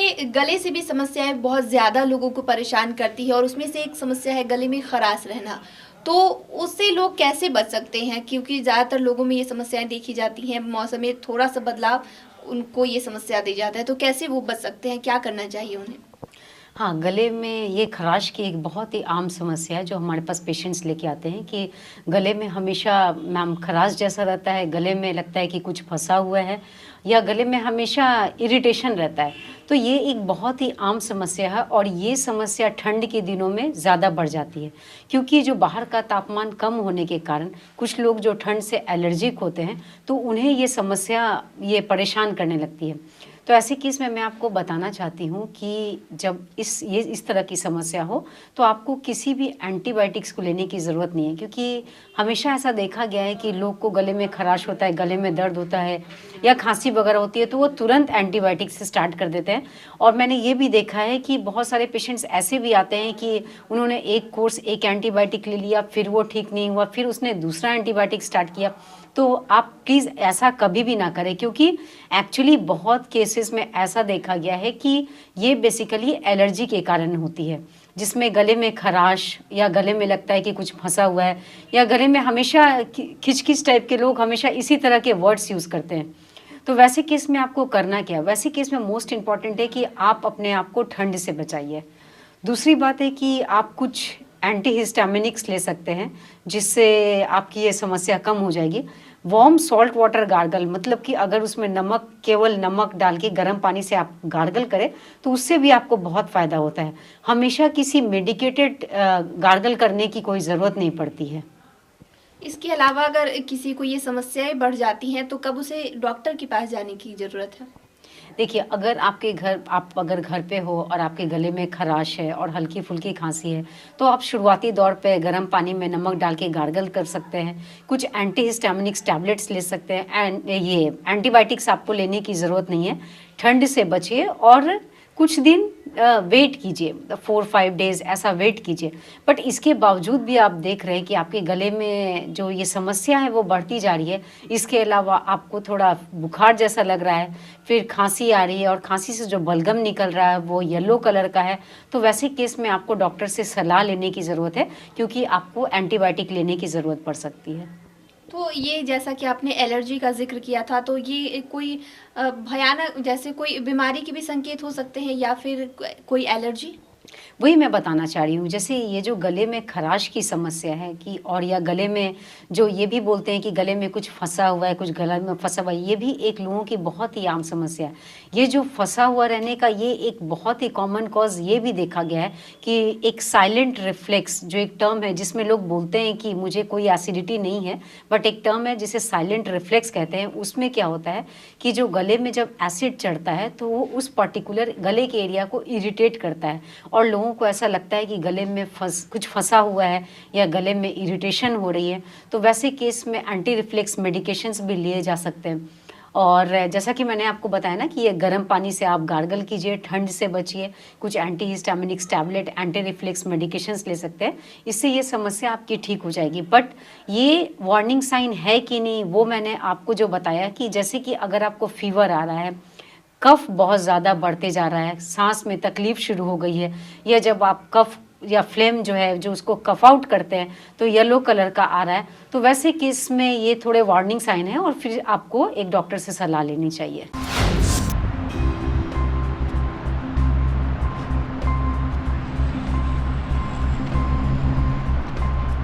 देखिए, गले से भी समस्याएँ बहुत ज़्यादा लोगों को परेशान करती है और उसमें से एक समस्या है गले में खराश रहना। तो उससे लोग कैसे बच सकते हैं? क्योंकि ज़्यादातर लोगों में ये समस्याएँ देखी जाती हैं, मौसम में थोड़ा-सा बदलाव उनको ये समस्या दे जाता है। तो कैसे वो बच सकते हैं? क्या करना चाहिए उन्हें? हाँ, गले में ये ख़राश की एक बहुत ही आम समस्या है जो हमारे पास पेशेंट्स लेके आते हैं कि गले में हमेशा मैम ख़राश जैसा रहता है, गले में लगता है कि कुछ फँसा हुआ है या गले में हमेशा इरिटेशन रहता है। तो ये एक बहुत ही आम समस्या है और ये समस्या ठंड के दिनों में ज़्यादा बढ़ जाती है क्योंकि जो बाहर का तापमान कम होने के कारण कुछ लोग जो ठंड से एलर्जिक होते हैं, तो उन्हें ये समस्या ये परेशान करने लगती है। तो ऐसे केस में मैं आपको बताना चाहती हूँ कि जब इस तरह की समस्या हो, तो आपको किसी भी एंटीबायोटिक्स को लेने की ज़रूरत नहीं है क्योंकि हमेशा ऐसा देखा गया है कि लोग को गले में खराश होता है, गले में दर्द होता है या खाँसी वगैरह होती है, तो वो तुरंत एंटीबायोटिक से स्टार्ट कर देते हैं। और मैंने ये भी देखा है कि बहुत सारे पेशेंट्स ऐसे भी आते हैं कि उन्होंने एक कोर्स एक एंटीबायोटिक ले लिया, फिर वो ठीक नहीं हुआ, फिर उसने दूसरा एंटीबायोटिक स्टार्ट किया। तो आप प्लीज़ ऐसा कभी भी ना करें क्योंकि एक्चुअली बहुत केसेस में ऐसा देखा गया है कि ये बेसिकली एलर्जी के कारण होती है, जिसमें गले में खराश या गले में लगता है कि कुछ फंसा हुआ है या गले में हमेशा खिचखिच टाइप के लोग हमेशा इसी तरह के वर्ड्स यूज़ करते हैं। तो वैसे केस में आपको करना क्या है? वैसे केस में मोस्ट इम्पॉर्टेंट है कि आप अपने आप को ठंड से बचाइए। दूसरी बात है कि आप कुछ एंटीहिस्टामिनिक्स ले सकते हैं, जिससे आपकी ये समस्या कम हो जाएगी। वार्म सॉल्ट वाटर गार्गल मतलब कि अगर उसमें नमक केवल नमक डाल के गर्म पानी से आप गार्गल करें, तो उससे भी आपको बहुत फ़ायदा होता है। हमेशा किसी मेडिकेटेड गार्गल करने की कोई ज़रूरत नहीं पड़ती है। इसके अलावा अगर किसी को ये समस्याएँ बढ़ जाती हैं, तो कब उसे डॉक्टर के पास जाने की ज़रूरत है? देखिए, अगर आप अगर घर पे हो और आपके गले में खराश है और हल्की-फुल्की खाँसी है, तो आप शुरुआती दौर पे गर्म पानी में नमक डाल के गार्गल कर सकते हैं। कुछ एंटीहिस्टामिनिक्स टैबलेट्स ले सकते हैं एंड ये एंटीबायोटिक्स आपको लेने की ज़रूरत नहीं है। ठंड से बचिए और कुछ दिन वेट कीजिए, 4-5 डेज़ ऐसा वेट कीजिए। बट इसके बावजूद भी आप देख रहे हैं कि आपके गले में जो ये समस्या है वो बढ़ती जा रही है। इसके अलावा आपको थोड़ा बुखार जैसा लग रहा है, फिर खाँसी आ रही है और खाँसी से जो बलगम निकल रहा है वो येलो कलर का है, तो वैसे केस में आपको डॉक्टर से सलाह लेने की ज़रूरत है क्योंकि आपको एंटीबायोटिक लेने की ज़रूरत पड़ सकती है। तो ये जैसा कि आपने एलर्जी का ज़िक्र किया था, तो ये कोई भयानक जैसे कोई बीमारी के भी संकेत हो सकते हैं या फिर कोई एलर्जी? वही मैं बताना चाह रही हूँ, जैसे ये जो गले में खराश की समस्या है कि और या गले में जो ये भी बोलते हैं कि गले में कुछ फँसा हुआ है, कुछ गला में फँसा हुआ है, ये भी एक लोगों की बहुत ही आम समस्या है। ये जो फँसा हुआ रहने का ये एक बहुत ही कॉमन कॉज़ ये भी देखा गया है कि एक साइलेंट रिफ्लेक्स जो एक टर्म है जिसमें लोग बोलते हैं कि मुझे कोई एसिडिटी नहीं है, बट एक टर्म है जिसे साइलेंट रिफ्लेक्स कहते हैं। उसमें क्या होता है कि जो गले में जब एसिड चढ़ता है तो वो उस पर्टिकुलर गले के एरिया को इरिटेट करता है और लोगों को ऐसा लगता है कि गले में कुछ फंसा हुआ है या गले में इरिटेशन हो रही है। तो वैसे केस में एंटी रिफ्लेक्स मेडिकेशंस भी लिए जा सकते हैं। और जैसा कि मैंने आपको बताया ना कि ये गर्म पानी से आप गार्गल कीजिए, ठंड से बचिए, कुछ antihistaminics tablet, anti reflex medications ले सकते हैं। इससे ये समस्या आपकी ठीक हो जाएगी। बट ये वार्निंग साइन है कि नहीं, वो मैंने आपको जो बताया कि जैसे कि अगर आपको फीवर आ रहा है, कफ बहुत ज़्यादा बढ़ते जा रहा है, सांस में तकलीफ शुरू हो गई है या जब आप कफ या फ्लेम जो है जो उसको कफ आउट करते हैं तो येलो कलर का आ रहा है, तो वैसे केस में ये थोड़े वार्निंग साइन है और फिर आपको एक डॉक्टर से सलाह लेनी चाहिए।